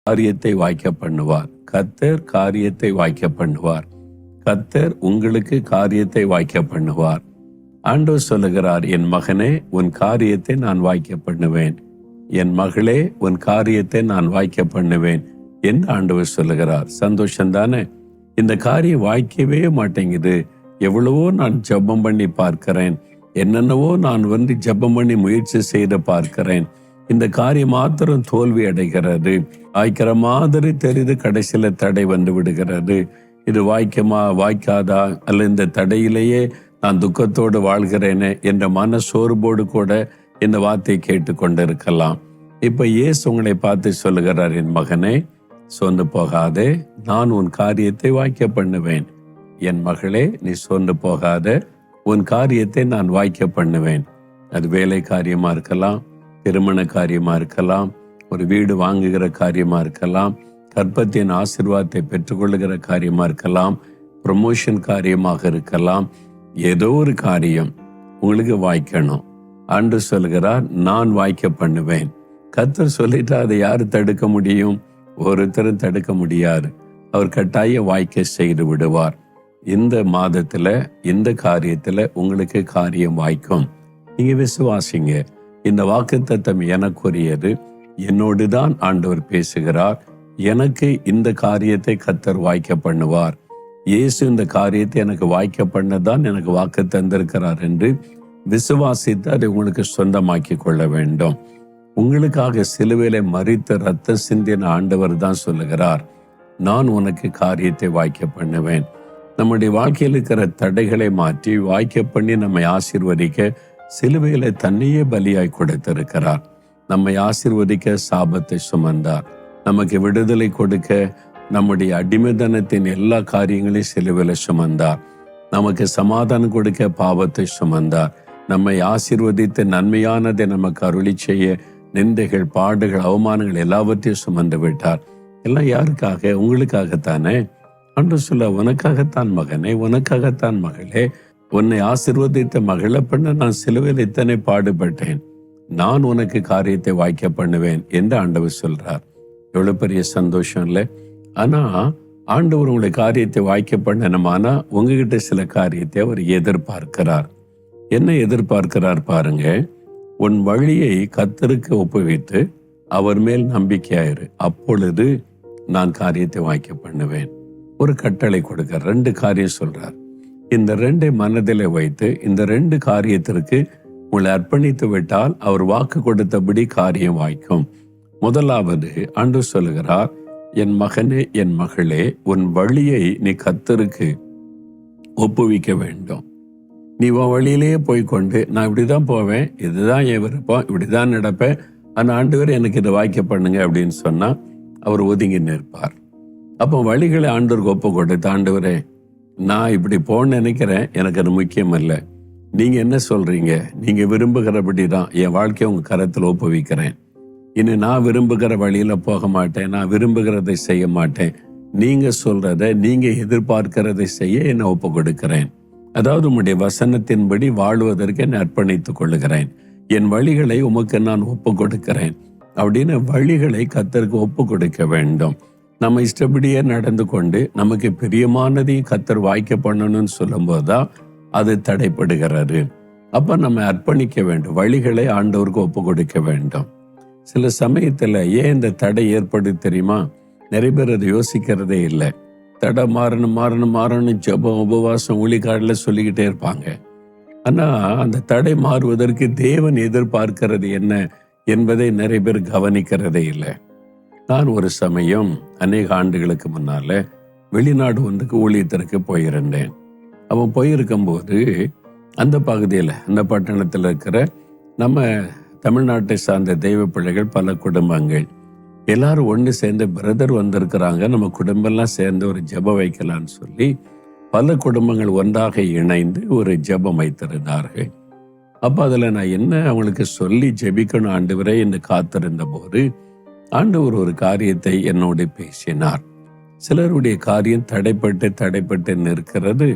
காரியத்தை வாய்க்க பண்ணுவார். கர்த்தர் காரியத்தை வாய்க்க பண்ணுவார். கர்த்தர் உங்களுக்கு காரியத்தை வாய்க்க பண்ணுவார். ஆண்டவர் சொல்லுகிறார், என் மகனே, உன் காரியத்தை நான் வாய்க்க பண்ணுவேன். என் மகளே, உன் காரியத்தை நான் வாய்க்க பண்ணுவேன் என்று ஆண்டவர் சொல்லுகிறார். சந்தோஷம்தானே? இந்த காரியம் வாய்க்கவே மாட்டேங்குது. எவ்வளவோ நான் ஜெபம் பண்ணி பார்க்கிறேன், என்னென்னவோ நான் ஜெபம் பண்ணி முயற்சி செய்து பார்க்கிறேன். இந்த காரியம் மாத்திரம் தோல்வி அடைகிறது. வாய்க்கிற மாதிரி தெரிந்து கடைசியில தடை வந்து விடுகிறது. இது வாய்க்காதா, அல்ல இந்த தடையிலேயே நான் துக்கத்தோடு வாழ்கிறேனே என்ற மன சோர்வோடு கூட இந்த வார்த்தையை கேட்டு கொண்டிருக்கலாம். இப்ப இயேசு உங்களை பார்த்து சொல்லுகிறார், என் மகனே, சோர்ந்து போகாதே, நான் உன் காரியத்தை வாய்க்க பண்ணுவேன். என் மகளே, நீ சோர்ந்து போகாத, உன் காரியத்தை நான் வாய்க்க பண்ணுவேன். அது வேலை காரியமா இருக்கலாம், திருமண காரியமா இருக்கலாம், ஒரு வீடு வாங்குகிற காரியமா இருக்கலாம், கர்ப்பத்தின் ஆசீர்வாதத்தை பெற்றுக்கொள்ளுகிற காரியமா இருக்கலாம், ப்ரமோஷன் காரியமாக இருக்கலாம். ஏதோ ஒரு காரியம் உங்களுக்கு வாய்க்கணும். ஆண்டவர் சொல்கிறார், நான் வாய்க்க பண்ணுவேன். கர்த்தர் சொல்லிட்டு அதை யாரு தடுக்க முடியும்? ஒருத்தரும் தடுக்க முடியாது. அவர் கட்டாய வாய்க்க செய்து விடுவார். இந்த மாதத்துல, இந்த காரியத்துல உங்களுக்கு காரியம் வாய்க்கும். நீங்க விசுவாசிங்க. இந்த வாக்குத்தத்தம் எனக்குரியது. என்னோடுதான் ஆண்டவர் பேசுகிறார். எனக்கு இந்த காரியத்தை கர்த்தர் வாய்க்க பண்ணுவார். இயேசு இந்த காரியத்தை எனக்கு வாய்க்க பண்ணதான் எனக்கு வாக்கு தந்திருக்கிறார் என்று விசுவாசித்து அதை உங்களுக்கு சொந்தமாக்கி கொள்ள வேண்டும். உங்களுக்காக சிலுவையிலே மரித்த ரத்த சிந்தின ஆண்டவர் தான் சொல்லுகிறார், நான் உனக்கு காரியத்தை வாய்க்க பண்ணுவேன். நம்முடைய வாழ்க்கையில் இருக்கிற தடைகளை மாற்றி வாய்க்க பண்ணி நம்மை ஆசீர்வதிக்க சிலுவையில தன்னையே பலியாய் கொடுத்திருக்கிறார். நம்மை ஆசீர்வதிக்க சாபத்தை சுமந்தார். நமக்கு விடுதலை கொடுக்க நம்முடைய அடிமைத்தனத்தின் எல்லா காரியங்களையும் சிலுவையில சுமந்தார். நமக்கு சமாதானம் கொடுக்க பாவத்தை சுமந்தார். நம்மை ஆசீர்வதித்து நன்மையானதை நமக்கு அருளி செய்ய நிந்தைகள், பாடுகள், அவமானங்கள் எல்லாவற்றையும் சுமந்து விட்டார். எல்லாம் யாருக்காக? உங்களுக்காகத்தானே. ஆண்டவர் சொல்ல, உனக்காகத்தான் மகனே, உனக்காகத்தான் மகளே, உன்னை ஆசீர்வதித்த மகளை பண்ண நான் சிலுவையில் இத்தனை பாடுபட்டேன். நான் உனக்கு காரியத்தை வாய்க்க பண்ணுவேன் என்று ஆண்டவர் சொல்றார். எவ்வளவு பெரிய சந்தோஷம் இல்லை? ஆனா ஆண்டவர் உங்களை காரியத்தை வாய்க்க பண்ணணுமானா உங்ககிட்ட சில காரியத்தை அவர் எதிர்பார்க்கிறார். என்ன எதிர்பார்க்கிறார் பாருங்க. உன் வழியை கர்த்தருக்கு ஒப்புவித்து அவர் மேல் நம்பிக்கையாயிரு, அப்பொழுது நான் காரியத்தை வாய்க்க பண்ணுவேன். ஒரு கட்டளை கொடுக்க 2 காரியம் சொல்றார். இந்த 2 மனதிலே வைத்து இந்த 2 காரியத்திற்கு உங்களை அர்ப்பணித்து விட்டால் அவர் வாக்கு கொடுத்தபடி காரியம் வாய்க்கும். முதலாவது ஆண்டவர் சொல்லுகிறார், என் மகனே, என் மகளே, உன் வழியை நீ கர்த்தருக்கு ஒப்புவிக்க வேண்டும். நீ உன் வழியிலேயே போய்கொண்டு, நான் இப்படிதான் போவேன், இதுதான் என் விருப்பம், இப்படிதான் நடப்பேன், ஆனா ஆண்டவர் எனக்கு இதை வாய்க்க பண்ணுங்க அப்படின்னு சொன்னா அவர் ஒதுங்கி நிற்பார். அப்போ வழிகளை ஆண்டவருக்கு ஒப்பு கொடுத்து, ஆண்டவரே, நான் இப்படி போன்னு நினைக்கிறேன், எனக்கு அது முக்கியம் இல்லை, நீங்க என்ன சொல்றீங்க, நீங்க விரும்புகிறபடிதான் என் வாழ்க்கையை உங்க கரத்தில் ஒப்புவிக்கிறேன். இனி நான் விரும்புகிற வழியில போக மாட்டேன், நான் விரும்புகிறதை செய்ய மாட்டேன், நீங்க சொல்றத, நீங்க எதிர்பார்க்கிறதை செய்ய என்னை ஒப்பு கொடுக்கிறேன். அதாவது உம்முடைய வசனத்தின்படி வாழ்வதற்கு என்னை அர்ப்பணித்துக் கொள்ளுகிறேன். என் வழிகளை உமக்கு நான் ஒப்பு கொடுக்கிறேன் அப்படின்னு வழிகளை கர்த்தருக்கு ஒப்பு கொடுக்க வேண்டும். நம்ம இஷ்டப்படியே நடந்து கொண்டு நமக்கு பிரியமானதையும் கர்த்தர் வாய்க்க பண்ணணும்னு சொல்லும் போதுதான் அது தடைப்படுகிறது. அப்ப நம்ம அர்ப்பணிக்க வேண்டும், வழிகளை ஆண்டவருக்கு ஒப்பு கொடுக்க வேண்டும். சில சமயத்துல ஏன் இந்த தடை ஏற்படுது தெரியுமா? நிறைய பேர் அதை யோசிக்கிறதே இல்லை. தடை மாறணும் ஜெபம், உபவாசம், ஊழியக்காரல சொல்லிக்கிட்டே இருப்பாங்க. ஆனா அந்த தடை மாறுவதற்கு தேவன் எதிர்பார்க்கிறது என்ன என்பதை நிறைய பேர் கவனிக்கிறதே இல்லை. நான் ஒரு சமயம் அநேக ஆண்டுகளுக்கு முன்னால வெளிநாடு ஒன்றுக்கு ஊழியத்திற்கு போயிருந்தேன். அவன் போயிருக்கும் போது அந்த பகுதியில், அந்த பட்டணத்தில் இருக்கிற நம்ம தமிழ்நாட்டை சார்ந்த தெய்வ பிள்ளைகள் பல குடும்பங்கள் எல்லாரும் ஒன்று சேர்ந்து, பிரதர் வந்திருக்கிறாங்க, நம்ம குடும்பம்லாம் சேர்ந்து ஒரு ஜெபம் வைக்கலான்னு சொல்லி பல குடும்பங்கள் ஒன்றாக இணைந்து ஒரு ஜெபம் வைத்திருந்தார்கள். அப்போ அதில் நான் என்ன அவங்களுக்கு சொல்லி ஜெபிக்கணும் ஆண்டவரே என்று காத்திருந்த போது ஆண்டவர் ஒரு காரியத்தை என்னோடு பேசினார். சிலருடைய காரியம் தடைப்பட்டு நிற்கிறது.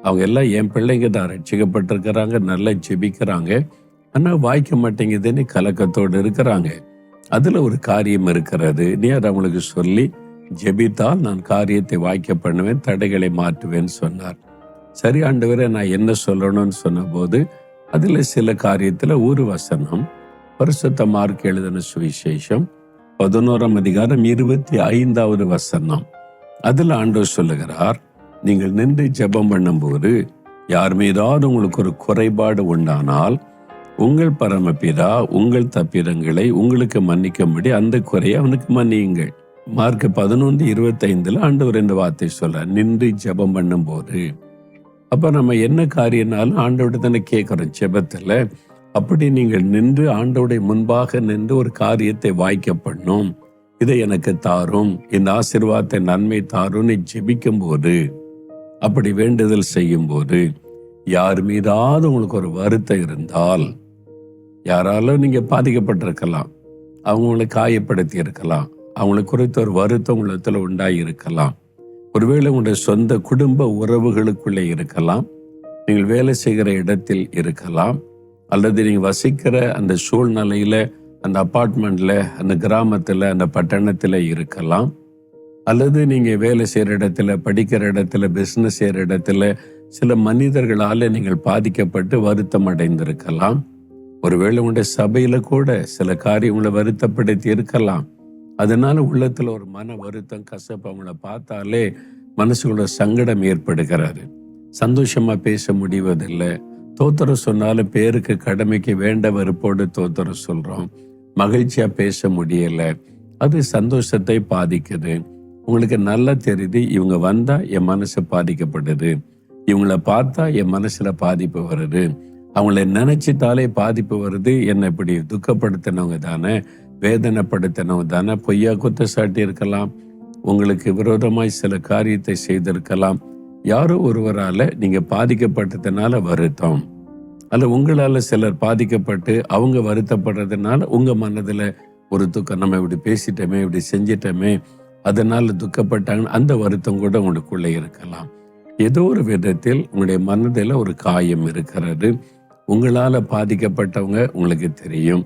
அவங்க எல்லாம் என் பிள்ளைங்க தான், ரட்சிக்கப்பட்டிருக்கிறாங்க, நல்லா ஜெபிக்கிறாங்க, ஆனால் வாய்க்க மாட்டேங்குதுன்னு கலக்கத்தோடு இருக்கிறாங்க. அதுல ஒரு காரியம் இருக்கிறது. நீ அதை அவங்களுக்கு சொல்லி ஜெபித்தால் நான் காரியத்தை வாய்க்க பண்ணுவேன், தடைகளை மாற்றுவேன்னு சொன்னார். சரி ஆண்டவரே, நான் என்ன சொல்லணும்னு சொன்ன போது அதுல சில காரியத்துல ஒரு வசனம், பரிசுத்த மார்க் எழுதின சுவிசேஷம் 11ஆம் அதிகாரம் 25வது வசனம். அதுல ஆண்டவர் சொல்லுகிறார், நீங்கள் நின்று ஜெபம் பண்ணும்போது யார் மீதாவது உங்களுக்கு ஒரு குறைபாடு உண்டானால் உங்கள் பரமபிதா உங்கள் தப்பிதங்களை உங்களுக்கு மன்னிக்கும்படி அந்த குறையை அவனுக்கு மன்னியுங்கள். மார்க் 11:25 ஆண்டவர் இந்த வார்த்தை சொல்ல, நின்று ஜெபம் பண்ணும் போது. அப்ப நம்ம என்ன காரியம்னாலும் ஆண்டவர்கிட்ட தானே கேட்கிறோம் ஜெபத்துல. அப்படி நீங்கள் நின்று ஆண்டவருடைய முன்பாக நின்று ஒரு காரியத்தை வாய்க்க பண்ணும், இதை எனக்கு தாரும், இந்த ஆசீர்வாதத்தை நன்மை தாரும்னு ஜெபிக்கும் போது, அப்படி வேண்டுதல் செய்யும் போது, யார் மீதாவது உங்களுக்கு ஒரு வருத்தம் இருந்தால், யாராலும் நீங்க பாதிக்கப்பட்டிருக்கலாம், அவங்களை காயப்படுத்தி இருக்கலாம், அவங்களை குறித்த ஒரு வருத்தம் உள்ளத்துல உண்டாகி இருக்கலாம், ஒருவேளை உங்களுடைய சொந்த குடும்ப உறவுகளுக்குள்ளே இருக்கலாம், நீங்கள் வேலை செய்கிற இடத்தில் இருக்கலாம், அல்லது நீங்க வசிக்கிற அந்த சூழ்நிலையில, அந்த அபார்ட்மெண்ட்ல, அந்த கிராமத்துல, அந்த பட்டணத்துல இருக்கலாம், அல்லது நீங்க வேலை செய்யற இடத்துல, படிக்கிற இடத்துல, பிசினஸ் செய்யற இடத்துல சில மனிதர்களால நீங்கள் பாதிக்கப்பட்டு வருத்தம் அடைந்திருக்கலாம். ஒருவேளை உங்களுடைய சபையில கூட சில காரியங்களை வருத்தப்படுத்தி இருக்கலாம். அதனால உள்ளத்துல ஒரு மன வருத்தம், கசப்பு, அவங்கள பார்த்தாலே மனசுக்குள்ள சங்கடம் ஏற்படுகிறாரு. சந்தோஷமா பேச முடிவதில்லை. தோத்திரம் சொன்னாலும் பேருக்கு கடமைக்கு வேண்ட வெறுப்போடு தோத்திரம் சொல்றோம். மகிழ்ச்சியா பேச முடியல. அது சந்தோஷத்தை பாதிக்குது. உங்களுக்கு நல்லா தெரியுது, இவங்க வந்தா என் மனசு பாதிக்கப்படுது, இவங்கள பார்த்தா என் மனசுல பாதிப்பு வருது, அவங்கள நினைச்சிட்டாலே பாதிப்பு வருது, என்னை இப்படி துக்கப்படுத்தினவங்க தானே, வேதனைப்படுத்தினவங்க தானே, பொய்யா குற்றச்சாட்டி இருக்கலாம், உங்களுக்கு விரோதமாய் சில காரியத்தை செய்திருக்கலாம். யாரோ ஒருவரால நீங்க பாதிக்கப்பட்டதுனால வருத்தம், அல்ல உங்களால சிலர் பாதிக்கப்பட்டு அவங்க வருத்தப்படுறதுனால உங்க மனதுல ஒரு துக்கம், நம்ம இப்படி பேசிட்டோமே, இப்படி செஞ்சிட்டோமே, அதனால துக்கப்பட்டாங்க, அந்த வருத்தம் கூட உங்களுக்குள்ள இருக்கலாம். ஏதோ ஒரு விதத்தில் உங்களுடைய மனதில் ஒரு காயம் இருக்கிறது. உங்களால பாதிக்கப்பட்டவங்க உங்களுக்கு தெரியும்.